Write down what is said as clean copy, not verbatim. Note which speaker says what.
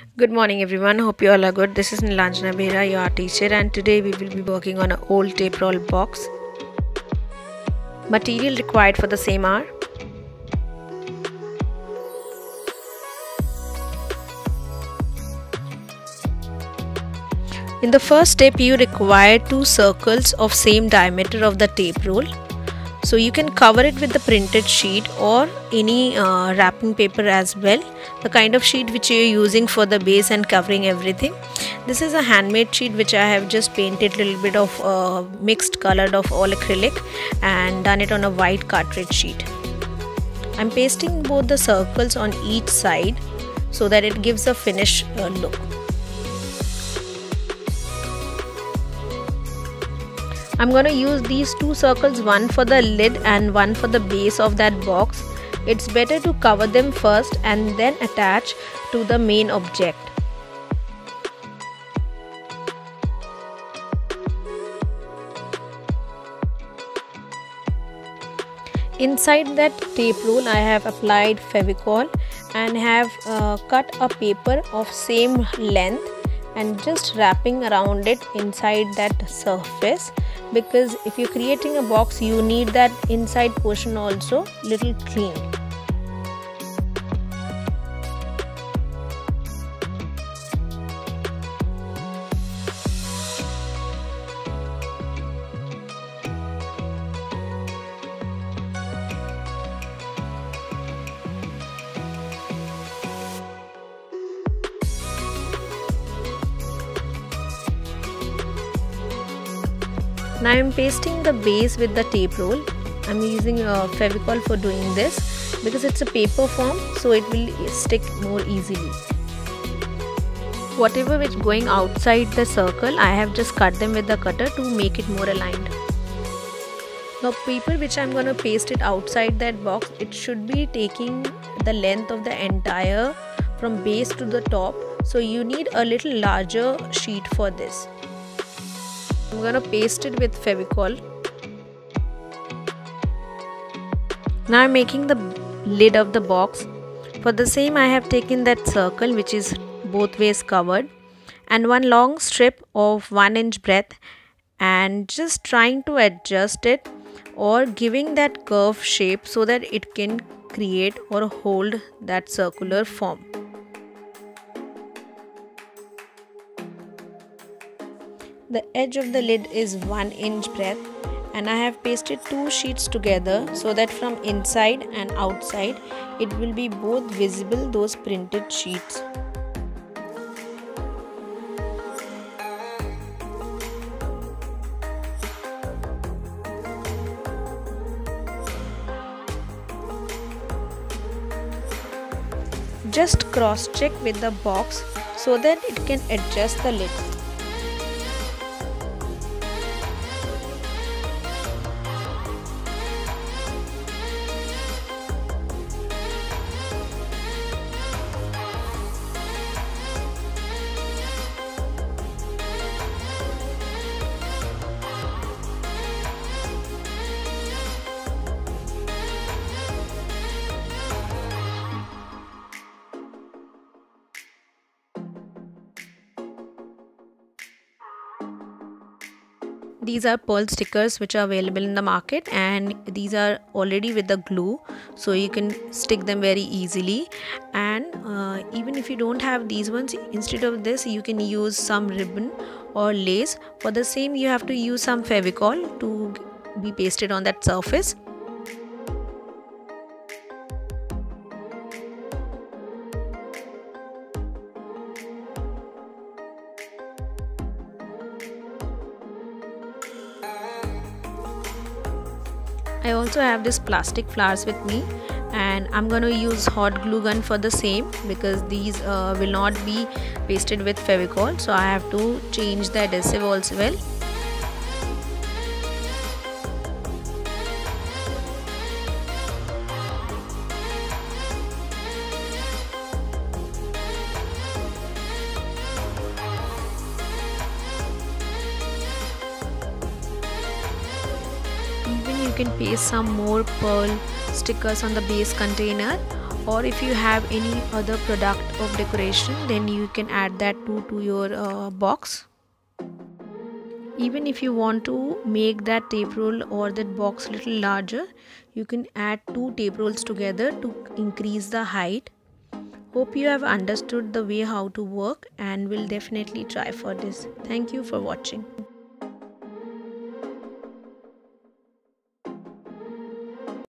Speaker 1: Good morning everyone. Hope you all are good. This is Nilanjana Behra, your art teacher, and today we will be working on an old tape roll box. Material required for the same are in the first step you require two circles of same diameter of the tape roll. So you can cover it with the printed sheet or any wrapping paper as well, the kind of sheet which you are using for the base and covering everything. This is a handmade sheet which I have just painted a little bit of mixed colored of all acrylic and done it on a white cartridge sheet. I'm pasting both the circles on each side so that it gives a finished look. I'm going to use these two circles, one for the lid and one for the base of that box. It's better to cover them first and then attach to the main object. Inside that tape roll I have applied Fevicol and have cut a paper of same length and just wrapping around it inside that surface, because if you're creating a box you need that inside portion also little clean. Now I am pasting the base with the tape roll. I am using Fevicol for doing this because it's a paper form, so it will stick more easily. Whatever is going outside the circle, I have just cut them with the cutter to make it more aligned. The paper which I am going to paste it outside that box, it should be taking the length of the entire from base to the top, so you need a little larger sheet for this. I'm going to paste it with Fevicol. Now I'm making the lid of the box. For the same I have taken that circle which is both ways covered and one long strip of 1 inch breadth and just trying to adjust it or giving that curve shape so that it can create or hold that circular form. The edge of the lid is 1 inch breadth and I have pasted two sheets together so that from inside and outside it will be both visible, those printed sheets. Just cross check with the box so that it can adjust the lid. These are pearl stickers which are available in the market and these are already with the glue, so you can stick them very easily. And even if you don't have these ones, instead of this you can use some ribbon or lace. For the same you have to use some Fevicol to be pasted on that surface. I also have this plastic flowers with me and I'm going to use hot glue gun for the same because these will not be pasted with Fevicol, so I have to change the adhesive also well. Even you can paste some more pearl stickers on the base container, or if you have any other product of decoration, then you can add that to your box. Even if you want to make that tape roll or that box a little larger, you can add 2 tape rolls together to increase the height. Hope you have understood the way how to work and will definitely try for this. Thank you for watching.